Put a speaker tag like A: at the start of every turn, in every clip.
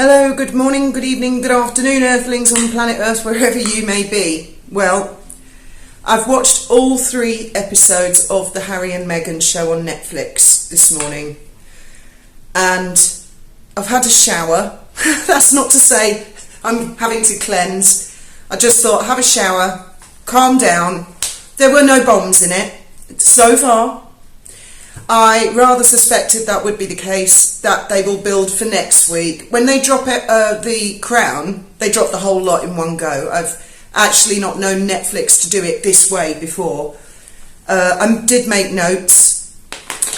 A: Hello, good morning, good evening, good afternoon, Earthlings on planet Earth, wherever you may be. Well, I've watched all 3 episodes of the Harry and Meghan show on Netflix this morning, and I've had a shower. That's not to say I'm having to cleanse. I just thought, have a shower, calm down. There were no bombs in it so far. I rather suspected that would be the case, that they will build for next week. When they drop the Crown, they drop the whole lot in one go. I've actually not known Netflix to do it this way before. I did make notes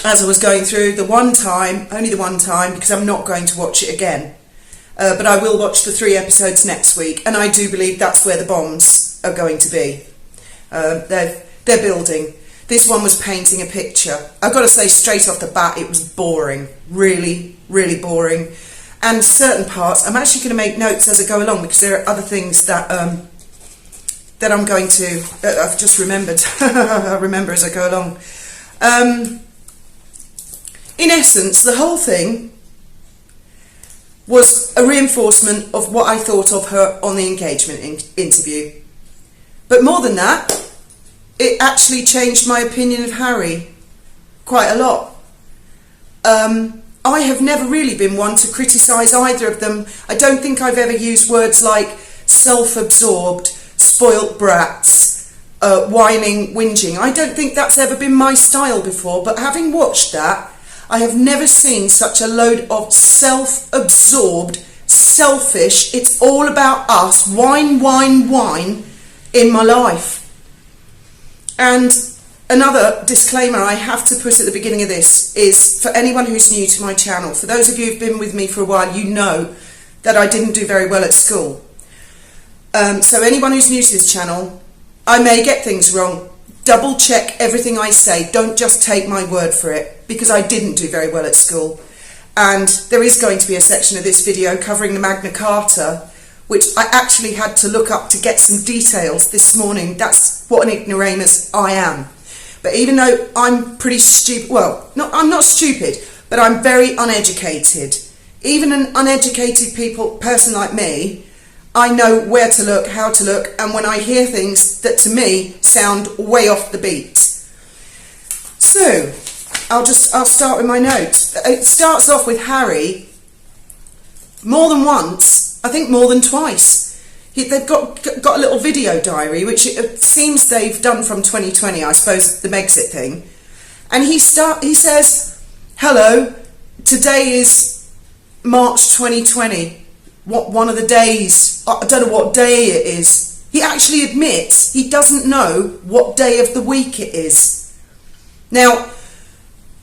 A: as I was going through only the one time, because I'm not going to watch it again. But I will watch the 3 episodes next week, and I do believe that's where the bombs are going to be. They're building. This one was painting a picture. I've got to say straight off the bat, it was boring. Really, really boring. And certain parts, I'm actually going to make notes as I go along, because there are other things that that I'm going to, I've just remembered. I remember as I go along. In essence, the whole thing was a reinforcement of what I thought of her on the engagement interview. But more than that, it actually changed my opinion of Harry quite a lot. I have never really been one to criticise either of them. I don't think I've ever used words like self-absorbed, spoilt brats, whining, whinging. I don't think that's ever been my style before, but having watched that, I have never seen such a load of self-absorbed, selfish, it's all about us, whine, whine, whine in my life. And another disclaimer I have to put at the beginning of this is, for anyone who's new to my channel, for those of you who've been with me for a while, you know that I didn't do very well at school. So anyone who's new to this channel, I may get things wrong. Double check everything I say. Don't just take my word for it, because I didn't do very well at school. And there is going to be a section of this video covering the Magna Carta, which I actually had to look up to get some details this morning. That's what an ignoramus I am. But even though I'm pretty stupid, well, I'm not stupid, but I'm very uneducated. Even an uneducated person like me, I know where to look, how to look, and when I hear things that to me sound way off the beat. So, I'll start with my notes. It starts off with Harry more than once, I think more than twice. They've got a little video diary, which it seems they've done from 2020, I suppose, the Brexit thing. And he says, hello, today is March 2020. One of the days, I don't know what day it is. He actually admits he doesn't know what day of the week it is. Now,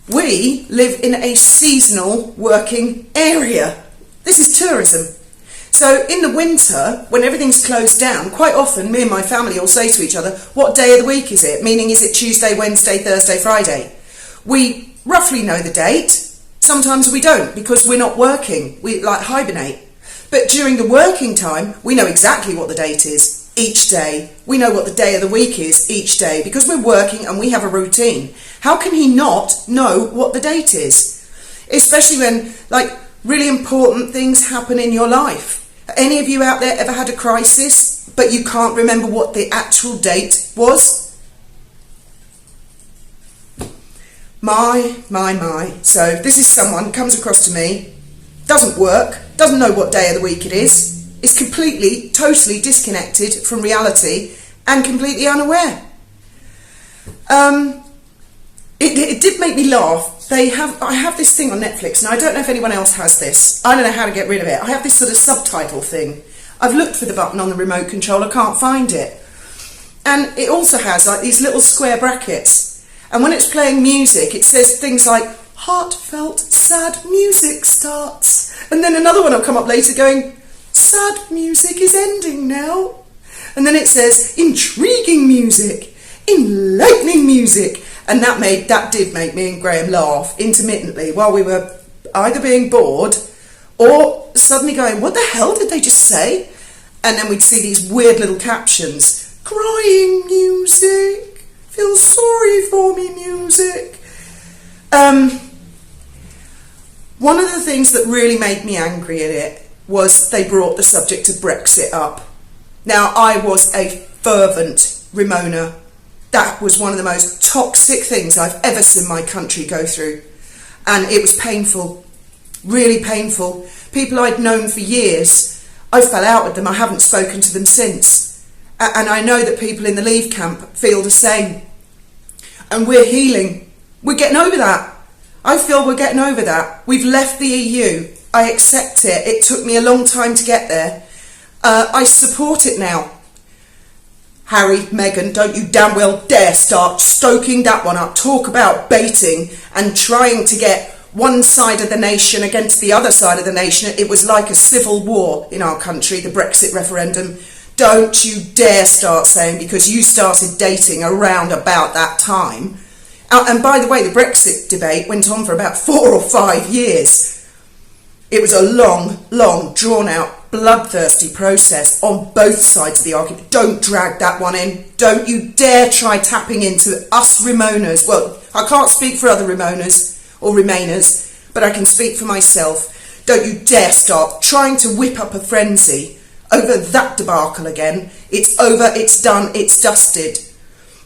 A: we live in a seasonal working area. This is tourism. So in the winter, when everything's closed down, quite often me and my family will say to each other, what day of the week is it? Meaning, is it Tuesday, Wednesday, Thursday, Friday? We roughly know the date. Sometimes we don't, because we're not working. We hibernate. But during the working time, we know exactly what the date is each day. We know what the day of the week is each day, because we're working and we have a routine. How can he not know what the date is? Especially when, really important things happen in your life. Any of you out there ever had a crisis, but you can't remember what the actual date was? My. So this is someone comes across to me, doesn't work, doesn't know what day of the week it is completely, totally disconnected from reality and completely unaware. It did make me laugh. I have this thing on Netflix, and I don't know if anyone else has this. I don't know how to get rid of it. I have this sort of subtitle thing. I've looked for the button on the remote control, I can't find it. And it also has these little square brackets. And when it's playing music, it says things like, heartfelt, sad music starts. And then another one will come up later going, sad music is ending now. And then it says, intriguing music, enlightening music. And that did make me and Graham laugh intermittently while we were either being bored or suddenly going, what the hell did they just say? And then we'd see these weird little captions, crying music, feel sorry for me music. One of the things that really made me angry at it was they brought the subject of Brexit up. Now, I was a fervent Remoaner. That was one of the most toxic things I've ever seen my country go through. And it was painful, really painful. People I'd known for years, I fell out with them. I haven't spoken to them since. And I know that people in the Leave camp feel the same. And we're healing. We're getting over that. I feel we're getting over that. We've left the EU. I accept it. It took me a long time to get there. I support it now. Harry, Meghan, don't you damn well dare start stoking that one up. Talk about baiting and trying to get one side of the nation against the other side of the nation. It was like a civil war in our country, the Brexit referendum. Don't you dare start saying, because you started dating around about that time. And by the way, the Brexit debate went on for about 4 or 5 years. It was a long, drawn-out, bloodthirsty process on both sides of the argument. Don't drag that one in. Don't you dare try tapping into us Remoaners. Well, I can't speak for other Remoaners or Remainers, but I can speak for myself. Don't you dare start trying to whip up a frenzy over that debacle again. It's over, it's done, it's dusted.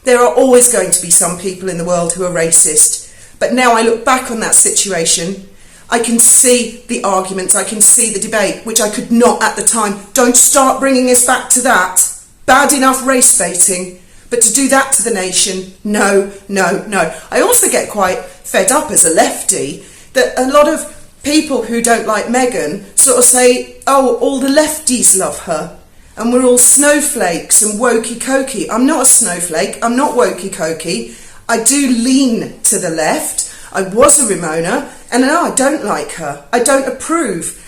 A: There are always going to be some people in the world who are racist, but now I look back on that situation, I can see the arguments, I can see the debate, which I could not at the time. Don't start bringing us back to that. Bad enough race baiting, but to do that to the nation, no. I also get quite fed up as a lefty that a lot of people who don't like Meghan sort of say, oh, all the lefties love her and we're all snowflakes and wokey-cokey. I'm not a snowflake, I'm not wokey-cokey. I do lean to the left. I was a Remoaner, and no, I don't like her. I don't approve.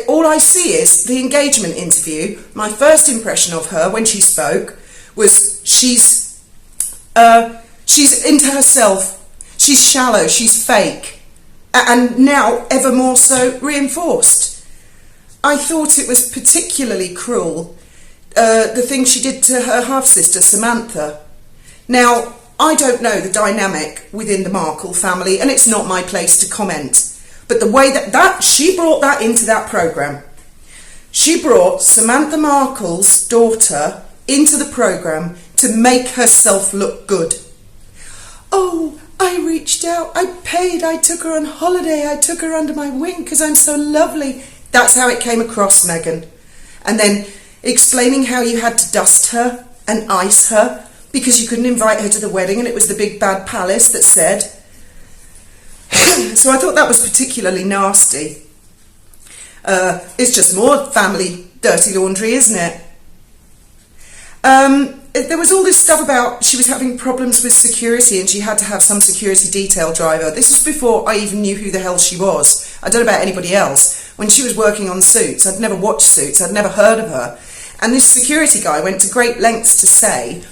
A: All I see is the engagement interview. My first impression of her when she spoke was she's into herself. She's shallow. She's fake, and now ever more so reinforced. I thought it was particularly cruel, the thing she did to her half-sister Samantha. Now, I don't know the dynamic within the Markle family, and it's not my place to comment. But the way that she brought that into that programme. She brought Samantha Markle's daughter into the programme to make herself look good. Oh, I reached out, I paid, I took her on holiday, I took her under my wing because I'm so lovely. That's how it came across, Meghan. And then explaining how you had to dust her and ice her because you couldn't invite her to the wedding and it was the big bad palace that said. So I thought that was particularly nasty. It's just more family dirty laundry, isn't it? There was all this stuff about she was having problems with security and she had to have some security detail driver. This was before I even knew who the hell she was. I don't know about anybody else. When she was working on Suits, I'd never watched Suits, I'd never heard of her. And this security guy went to great lengths to say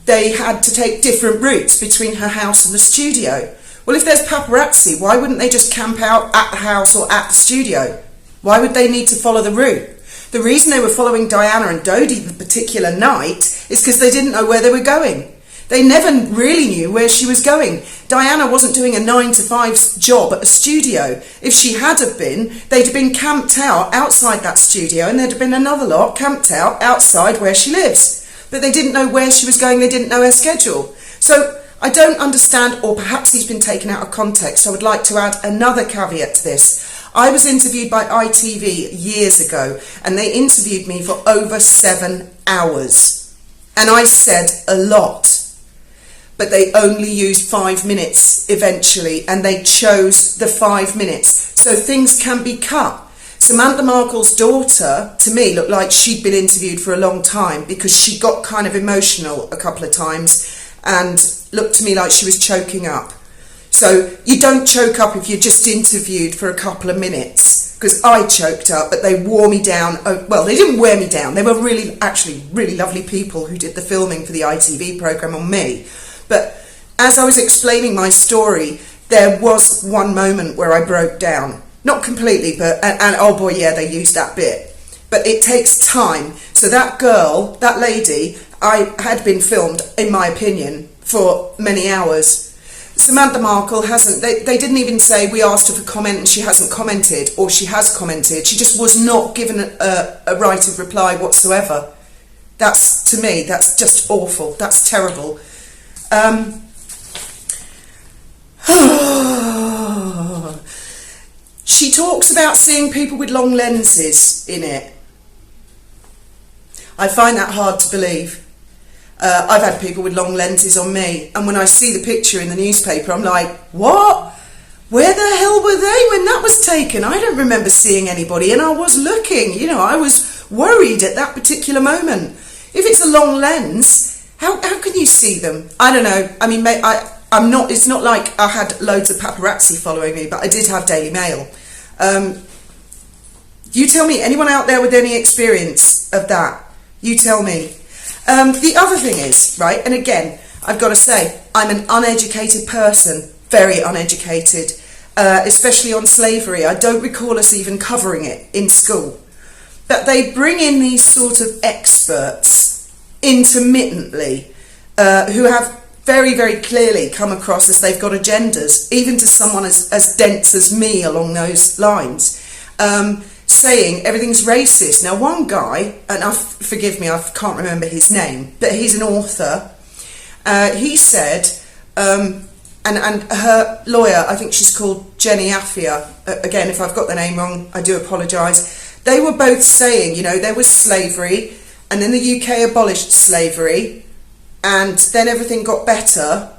A: they had to take different routes between her house and the studio. Well, if there's paparazzi, why wouldn't they just camp out at the house or at the studio? Why would they need to follow the route? The reason they were following Diana and Dodie the particular night is because they didn't know where they were going. They never really knew where she was going. Diana wasn't doing a 9-to-5 job at a studio. If she had have been, they'd have been camped out outside that studio and there'd have been another lot camped out outside where she lives. But they didn't know where she was going, they didn't know her schedule. So I don't understand, or perhaps he's been taken out of context. I would like to add another caveat to this. I was interviewed by ITV years ago and they interviewed me for over 7 hours. And I said a lot. But they only used 5 minutes eventually, and they chose the 5 minutes. So things can be cut. Samantha Markle's daughter, to me, looked like she'd been interviewed for a long time because she got kind of emotional a couple of times and looked to me like she was choking up. So you don't choke up if you're just interviewed for a couple of minutes, because I choked up, but they wore me down. Oh, well, they didn't wear me down. They were actually really lovely people who did the filming for the ITV programme on me. But as I was explaining my story, there was one moment where I broke down. Not completely, but, and oh boy, yeah, they used that bit. But it takes time. So that girl, that lady, I had been filmed, in my opinion, for many hours. Samantha Markle hasn't, they didn't even say we asked her for comment and she hasn't commented, or she has commented. She just was not given a right of reply whatsoever. That's, to me, that's just awful. That's terrible. She talks about seeing people with long lenses in it. I find that hard to believe. I've had people with long lenses on me, and when I see the picture in the newspaper, I'm like, what? Where the hell were they when that was taken? I don't remember seeing anybody, and I was looking, you know, I was worried at that particular moment. If it's a long lens, how can you see them? I don't know. I mean, I'm not, it's not like I had loads of paparazzi following me, but I did have Daily Mail. You tell me, anyone out there with any experience of that? You tell me. The other thing is, right, and again, I've got to say, I'm an uneducated person, very uneducated, especially on slavery. I don't recall us even covering it in school. But they bring in these sort of experts intermittently who have very, very clearly come across as they've got agendas, even to someone as dense as me along those lines, saying everything's racist. Now, one guy, and forgive me, I can't remember his name, but he's an author. He said, and her lawyer, I think she's called Jenny Affia, again, if I've got the name wrong, I do apologise. They were both saying, you know, there was slavery, and then the UK abolished slavery, and then everything got better.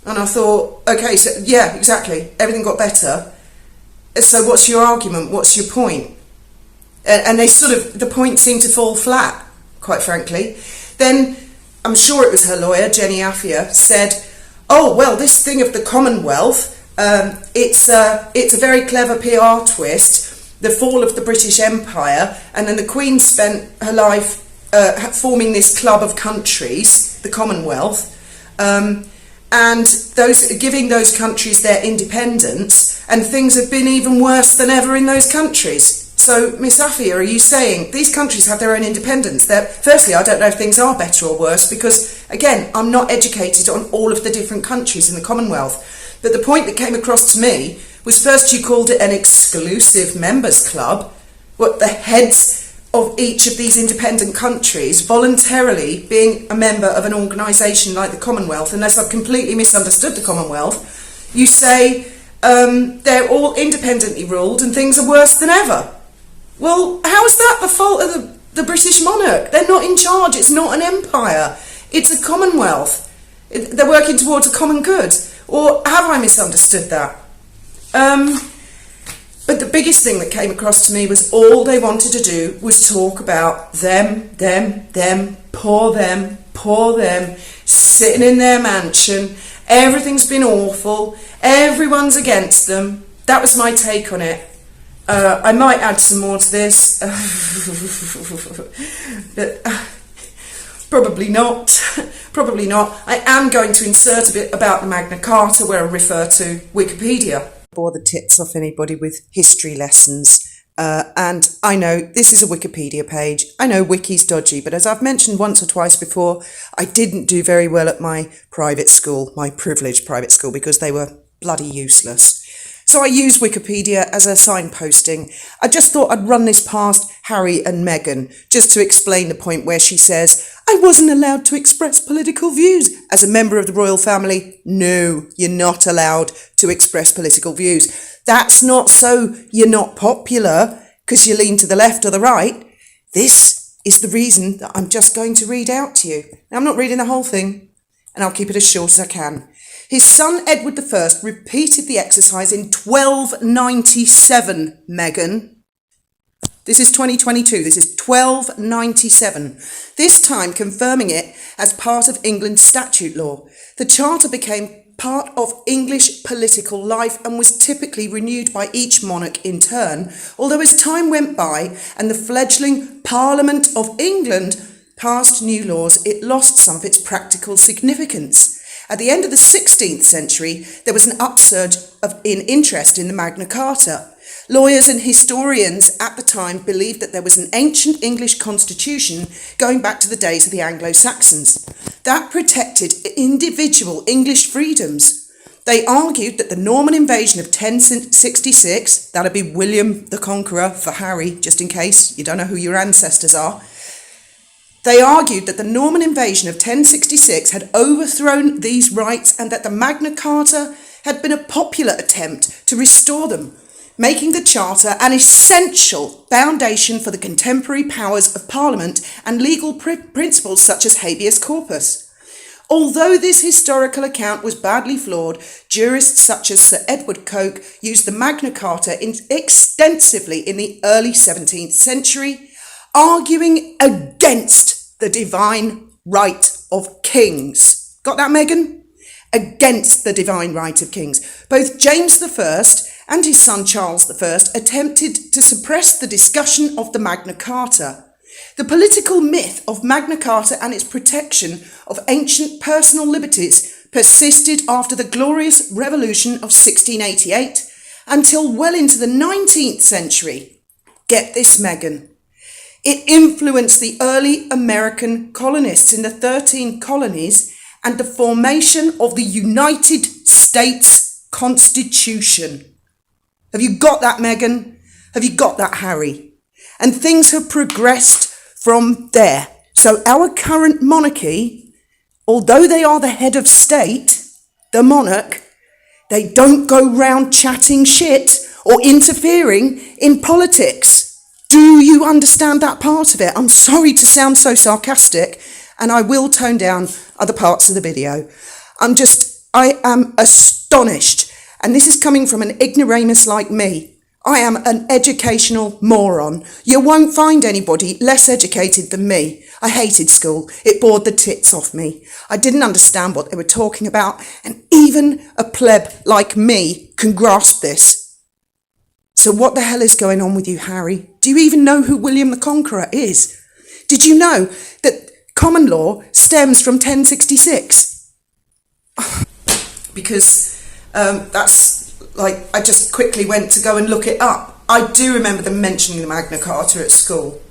A: And I thought, okay, so yeah, exactly, everything got better. So what's your argument? What's your point? And they sort of, the point seemed to fall flat, quite frankly. Then, I'm sure it was her lawyer, Jenny Affia, said, oh, well, this thing of the Commonwealth, it's a very clever PR twist, the fall of the British Empire, and then the Queen spent her life forming this club of countries, the Commonwealth, and giving those countries their independence, and things have been even worse than ever in those countries. So, Miss Affia, are you saying these countries have their own independence? Firstly, I don't know if things are better or worse, because, again, I'm not educated on all of the different countries in the Commonwealth. But the point that came across to me was, first you called it an exclusive members club, what the heads of each of these independent countries voluntarily being a member of an organisation like the Commonwealth, unless I've completely misunderstood the Commonwealth. You say they're all independently ruled and things are worse than ever. Well, how is that the fault of the British monarch? They're not in charge. It's not an empire. It's a Commonwealth. They're working towards a common good. Or have I misunderstood that? But the biggest thing that came across to me was all they wanted to do was talk about them, poor them, sitting in their mansion. Everything's been awful. Everyone's against them. That was my take on it. I might add some more to this, but probably not. Probably not. I am going to insert a bit about the Magna Carta where I refer to Wikipedia. Bore the tits off anybody with history lessons. And I know this is a Wikipedia page. I know Wiki's dodgy, but as I've mentioned once or twice before, I didn't do very well at my private school, my privileged private school, because they were bloody useless. So I use Wikipedia as a signposting. I just thought I'd run this past Harry and Meghan, just to explain the point where she says, I wasn't allowed to express political views. As a member of the royal family, no, you're not allowed to express political views. That's not so you're not popular because you lean to the left or the right. This is the reason that I'm just going to read out to you. Now, I'm not reading the whole thing, and I'll keep it as short as I can. His son Edward I repeated the exercise in 1297, Meghan. This is 2022, this is 1297. This time confirming it as part of England's statute law. The charter became part of English political life and was typically renewed by each monarch in turn, although as time went by and the fledgling Parliament of England passed new laws, it lost some of its practical significance. At the end of the 16th century, there was an upsurge in interest in the Magna Carta. Lawyers and historians at the time believed that there was an ancient English constitution going back to the days of the Anglo-Saxons that protected individual English freedoms. They argued that the Norman invasion of 1066, that'd be William the Conqueror for Harry, just in case you don't know who your ancestors are. They argued that the Norman invasion of 1066 had overthrown these rights and that the Magna Carta had been a popular attempt to restore them, making the Charter an essential foundation for the contemporary powers of Parliament and legal principles such as habeas corpus. Although this historical account was badly flawed, jurists such as Sir Edward Coke used the Magna Carta extensively in the early 17th century, arguing against the divine right of kings. Got that, Meghan? Against the divine right of kings. Both James I and his son Charles I attempted to suppress the discussion of the Magna Carta. The political myth of Magna Carta and its protection of ancient personal liberties persisted after the Glorious Revolution of 1688 until well into the 19th century. Get this, Meghan. It influenced the early American colonists in the 13 colonies and the formation of the United States Constitution. Have you got that, Meghan? Have you got that, Harry? And things have progressed from there. So our current monarchy, although they are the head of state, the monarch, they don't go round chatting shit or interfering in politics. Do you understand that part of it? I'm sorry to sound so sarcastic, and I will tone down other parts of the video. I am astonished, and this is coming from an ignoramus like me. I am an educational moron. You won't find anybody less educated than me. I hated school. It bored the tits off me. I didn't understand what they were talking about, and even a pleb like me can grasp this. So what the hell is going on with you, Harry? Do you even know who William the Conqueror is? Did you know that common law stems from 1066? Because that's... I just quickly went to go and look it up. I do remember them mentioning the Magna Carta at school,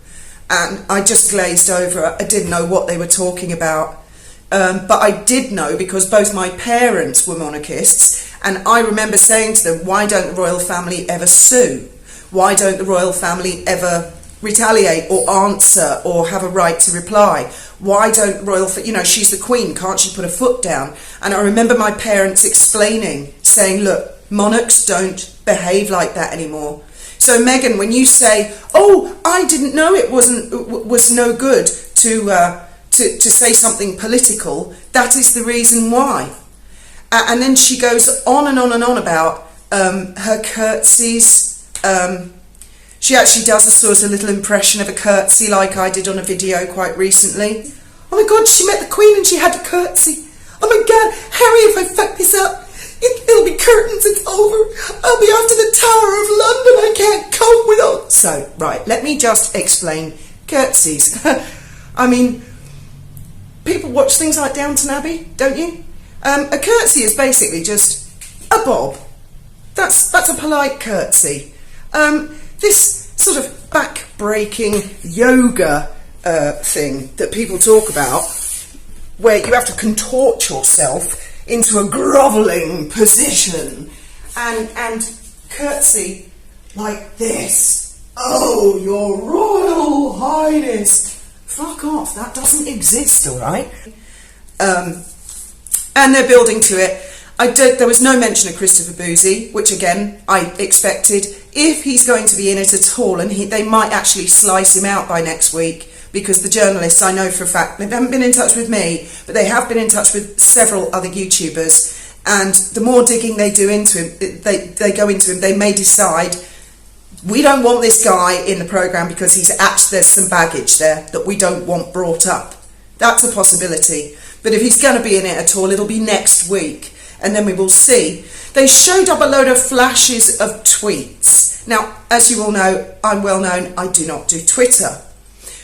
A: and I just glazed over it. I didn't know what they were talking about. But I did know because both my parents were monarchists, and I remember saying to them, why don't the royal family ever sue? Why don't the royal family ever retaliate or answer or have a right to reply? Why don't royal, she's the queen, can't she put a foot down? And I remember my parents explaining, saying, look, monarchs don't behave like that anymore. So Meghan, when you say, oh, I didn't know it was no good to say something political, that is the reason why. And then she goes on and on and on about her curtsies. She actually does a sort of little impression of a curtsy like I did on a video quite recently. Oh my God, she met the Queen and she had a curtsy. Oh my God, Harry, if I fuck this up, it'll be curtains, it's over. I'll be off to the Tower of London, I can't cope with all. So, right, let me just explain curtsies. I mean, people watch things like Downton Abbey, don't you? A curtsy is basically just a bob. That's a polite curtsy. This sort of back-breaking yoga thing that people talk about, where you have to contort yourself into a grovelling position and curtsy like this. Oh, your Royal Highness. Fuck off, that doesn't exist, all right? And they're building to it. There was no mention of Christopher Boozy, which again, I expected. If he's going to be in it at all, and they might actually slice him out by next week, because the journalists, I know for a fact, they haven't been in touch with me, but they have been in touch with several other YouTubers, and the more digging they do into him, they go into him, they may decide, we don't want this guy in the programme because there's some baggage there that we don't want brought up. That's a possibility. But if he's going to be in it at all, it'll be next week, and then we will see. They showed up a load of flashes of tweets. Now, as you all know, I'm well known, I do not do Twitter.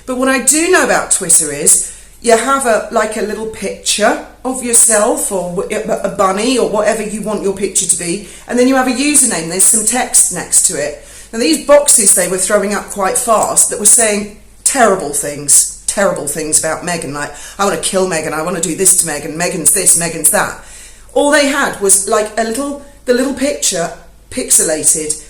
A: But what I do know about Twitter is you have a little picture of yourself or a bunny or whatever you want your picture to be, and then you have a username, there's some text next to it. Now these boxes they were throwing up quite fast that were saying terrible things about Meghan, like, I want to kill Meghan, I want to do this to Meghan, Meghan's this, Meghan's that. All they had was like the little picture pixelated,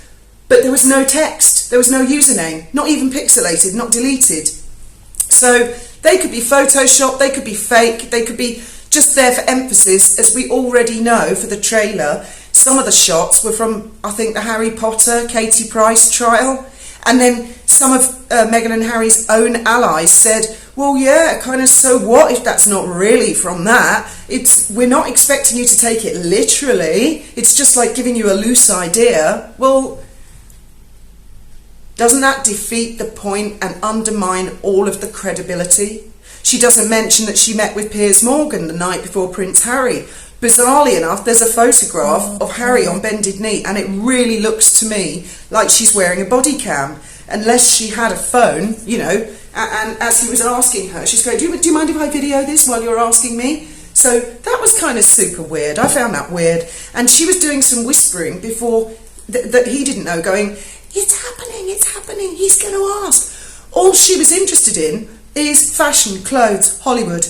A: but there was no text, there was no username, not even pixelated, not deleted. So they could be photoshopped, they could be fake, they could be just there for emphasis, as we already know for the trailer. Some of the shots were from, I think, the Harry Potter, Katie Price trial. And then some of Meghan and Harry's own allies said, well, yeah, kind of, so what if that's not really from that? We're not expecting you to take it literally. It's just like giving you a loose idea. Well, doesn't that defeat the point and undermine all of the credibility? She doesn't mention that she met with Piers Morgan the night before Prince Harry. Bizarrely enough, there's a photograph of Harry on bended knee, and it really looks to me like she's wearing a body cam, unless she had a phone, you know, and as he was asking her, she's going, do you mind if I video this while you're asking me? So that was kind of super weird. I found that weird. And she was doing some whispering before that he didn't know, going, it's happening, he's going to ask. All she was interested in is fashion, clothes, Hollywood.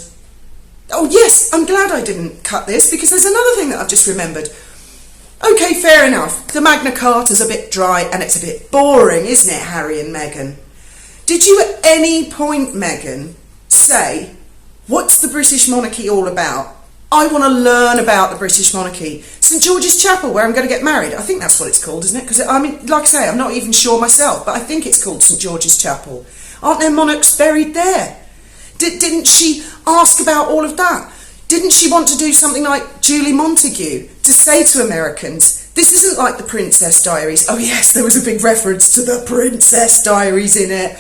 A: Oh yes, I'm glad I didn't cut this, because there's another thing that I've just remembered. Okay, fair enough. The Magna Carta's a bit dry and it's a bit boring, isn't it, Harry and Meghan? Did you at any point, Meghan, say, what's the British monarchy all about? I want to learn about the British monarchy. St George's Chapel, where I'm going to get married. I think that's what it's called, isn't it? Because, I mean, like I say, I'm not even sure myself, but I think it's called St George's Chapel. Aren't there monarchs buried there? Didn't she ask about all of that? Didn't she want to do something like Julie Montague, to say to Americans, this isn't like the Princess Diaries. Oh yes, there was a big reference to the Princess Diaries in it.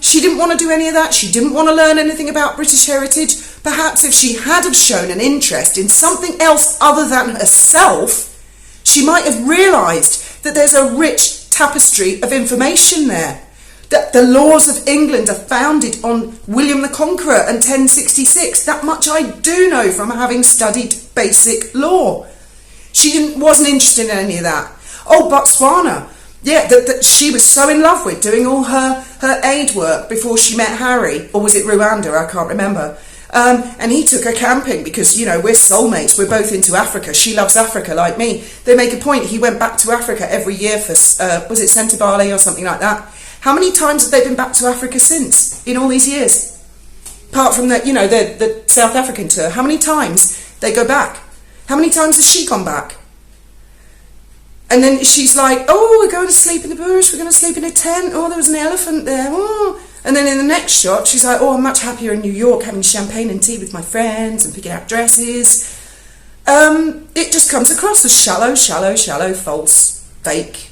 A: She didn't want to do any of that. She didn't want to learn anything about British heritage. Perhaps if she had have shown an interest in something else other than herself, she might have realised that there's a rich tapestry of information there. That the laws of England are founded on William the Conqueror and 1066. That much I do know from having studied basic law. She wasn't interested in any of that. Oh, Botswana. Yeah, that she was so in love with, doing all her aid work before she met Harry. Or was it Rwanda? I can't remember. And he took her camping because, you know, we're soulmates. We're both into Africa. She loves Africa like me. They make a point. He went back to Africa every year for, was it Centibale or something like that? How many times have they been back to Africa since, in all these years? Apart from the, you know, the South African tour, how many times they go back? How many times has she gone back? And then she's like, oh, we're going to sleep in the bush, we're going to sleep in a tent, oh, there was an elephant there, oh. And then in the next shot, she's like, oh, I'm much happier in New York, having champagne and tea with my friends and picking out dresses. It just comes across as shallow, false, fake.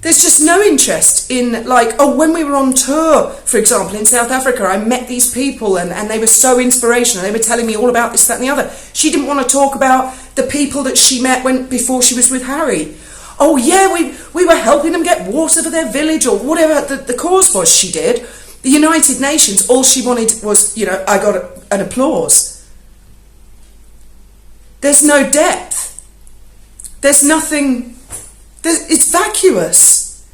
A: There's just no interest in, like, oh, when we were on tour, for example, in South Africa, I met these people and they were so inspirational. They were telling me all about this, that and the other. She didn't want to talk about the people that she met before she was with Harry. Oh, yeah, we were helping them get water for their village or whatever the cause was she did. The United Nations, all she wanted was, you know, I got an applause. There's no depth. There's nothing... It's vacuous.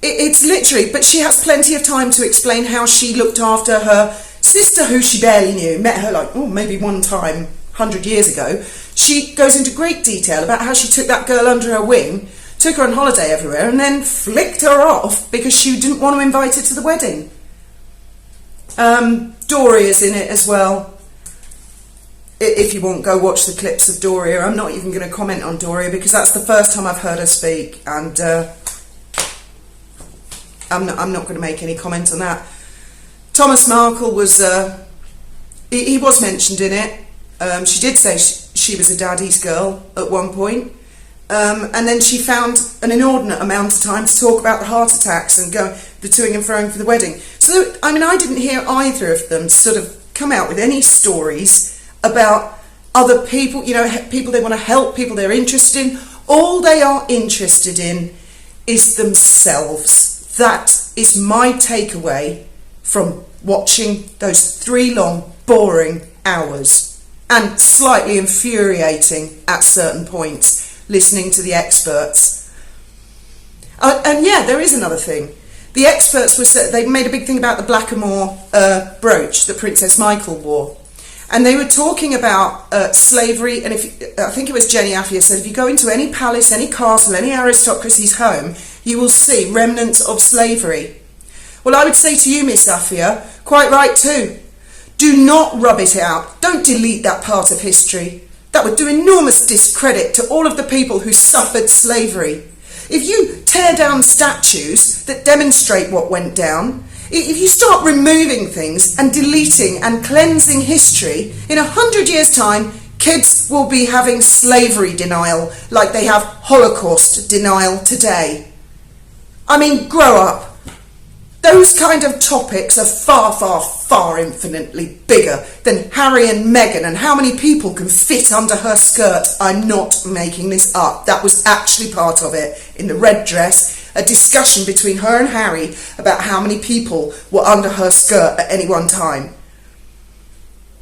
A: It's literally, but she has plenty of time to explain how she looked after her sister, who she barely knew, met her like, oh, maybe one time 100 years ago. She goes into great detail about how she took that girl under her wing, took her on holiday everywhere, and then flicked her off because she didn't want to invite her to the wedding. Doria's in it as well. If you want, go watch the clips of Doria. I'm not even going to comment on Doria because that's the first time I've heard her speak, and I'm not going to make any comment on that. Thomas Markle was he was mentioned in it. She did say she was a daddy's girl at one point, and then she found an inordinate amount of time to talk about the heart attacks and go the toing and froing for the wedding. So I mean, I didn't hear either of them sort of come out with any stories about other people, you know, people they want to help, people they're interested in. All they are interested in is themselves. That is my takeaway from watching those 3 long, boring hours, and slightly infuriating at certain points, listening to the experts. And yeah, there is another thing. The experts they made a big thing about the blackamoor brooch that Princess Michael wore. And they were talking about slavery, and I think it was Jenny Affia said, if you go into any palace, any castle, any aristocracy's home, you will see remnants of slavery. Well, I would say to you, Miss Affia, quite right too. Do not rub it out. Don't delete that part of history. That would do enormous discredit to all of the people who suffered slavery. If you tear down statues that demonstrate what went down, if you start removing things and deleting and cleansing history, in 100 years' time, kids will be having slavery denial like they have Holocaust denial today. I mean, grow up. Those kind of topics are far, far, far infinitely bigger than Harry and Meghan and how many people can fit under her skirt. I'm not making this up. That was actually part of it in the red dress. A discussion between her and Harry about how many people were under her skirt at any one time.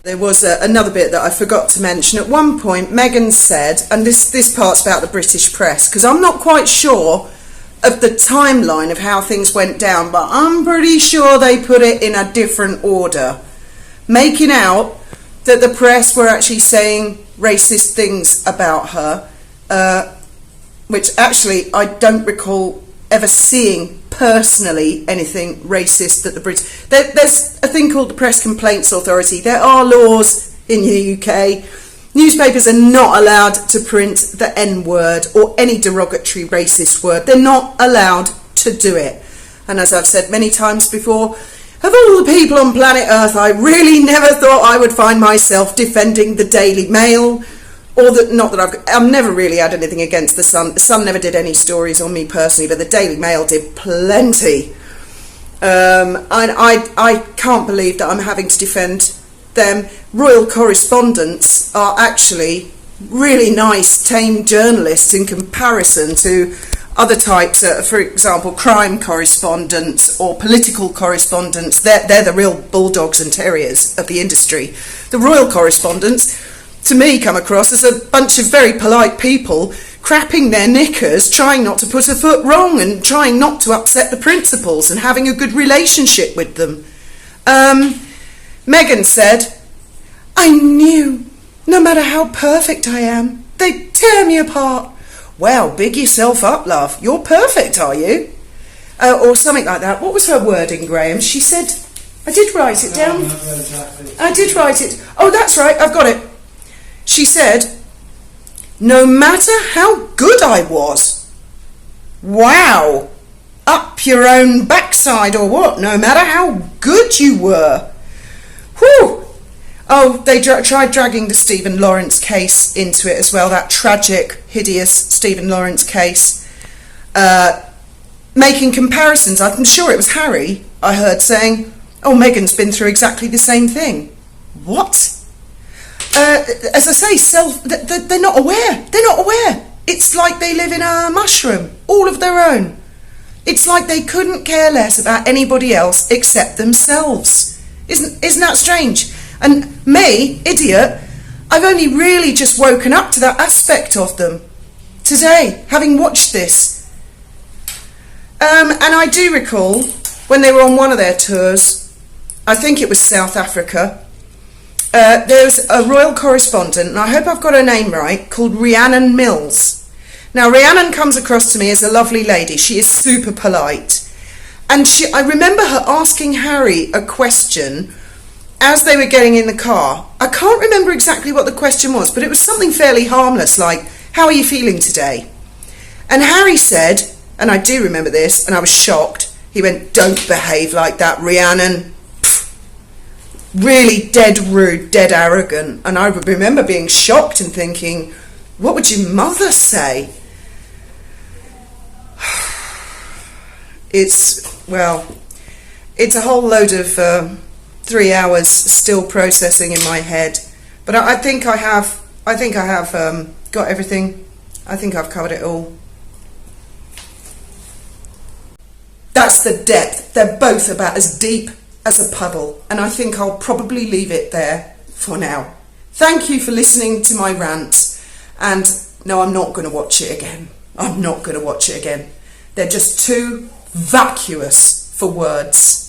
A: There was another bit that I forgot to mention. At one point, Meghan said, and this part's about the British press, because I'm not quite sure of the timeline of how things went down, but I'm pretty sure they put it in a different order, making out that the press were actually saying racist things about her, which actually I don't recall ever seeing personally anything racist that the Brits... There's a thing called the Press Complaints Authority. There are laws in the UK. Newspapers are not allowed to print the N-word or any derogatory racist word. They're not allowed to do it. And as I've said many times before, of all the people on planet Earth, I really never thought I would find myself defending the Daily Mail, or that, not that I've never really had anything against the Sun. The Sun never did any stories on me personally, but the Daily Mail did plenty. And I can't believe that I'm having to defend them. Royal correspondents are actually really nice, tame journalists in comparison to other types, for example, crime correspondents or political correspondents. They're the real bulldogs and terriers of the industry. The royal correspondents, to me, come across as a bunch of very polite people crapping their knickers, trying not to put a foot wrong and trying not to upset the principals and having a good relationship with them. Meghan said, I knew, no matter how perfect I am, they'd tear me apart. Well, big yourself up, love. You're perfect, are you? Or something like that. What was her wording, Graham? She said, I did write it down. I did write it. Oh, that's right, I've got it. She said, no matter how good I was. Wow. Up your own backside or what? No matter how good you were. Whew. Oh, they tried dragging the Stephen Lawrence case into it as well, that tragic, hideous Stephen Lawrence case. Making comparisons. I'm sure it was Harry, I heard, saying, oh, Meghan's been through exactly the same thing. What? As I say, they're not aware. They're not aware. It's like they live in a mushroom, all of their own. It's like they couldn't care less about anybody else except themselves. Isn't that strange? And me, idiot, I've only really just woken up to that aspect of them today, having watched this. And I do recall when they were on one of their tours, I think it was South Africa, there was a royal correspondent, and I hope I've got her name right, called Rhiannon Mills. Now, Rhiannon comes across to me as a lovely lady. She is super polite. And I remember her asking Harry a question as they were getting in the car. I can't remember exactly what the question was, but it was something fairly harmless, like, how are you feeling today? And Harry said, and I do remember this, and I was shocked, he went, don't behave like that, Rhiannon. Really dead rude, dead arrogant. And I remember being shocked and thinking, what would your mother say? It's a whole load of 3 hours still processing in my head. But I think I have got everything. I think I've covered it all. That's the depth. They're both about as deep as a puddle, and I think I'll probably leave it there for now. Thank you for listening to my rant, and no, I'm not going to watch it again. I'm not going to watch it again. They're just too vacuous for words.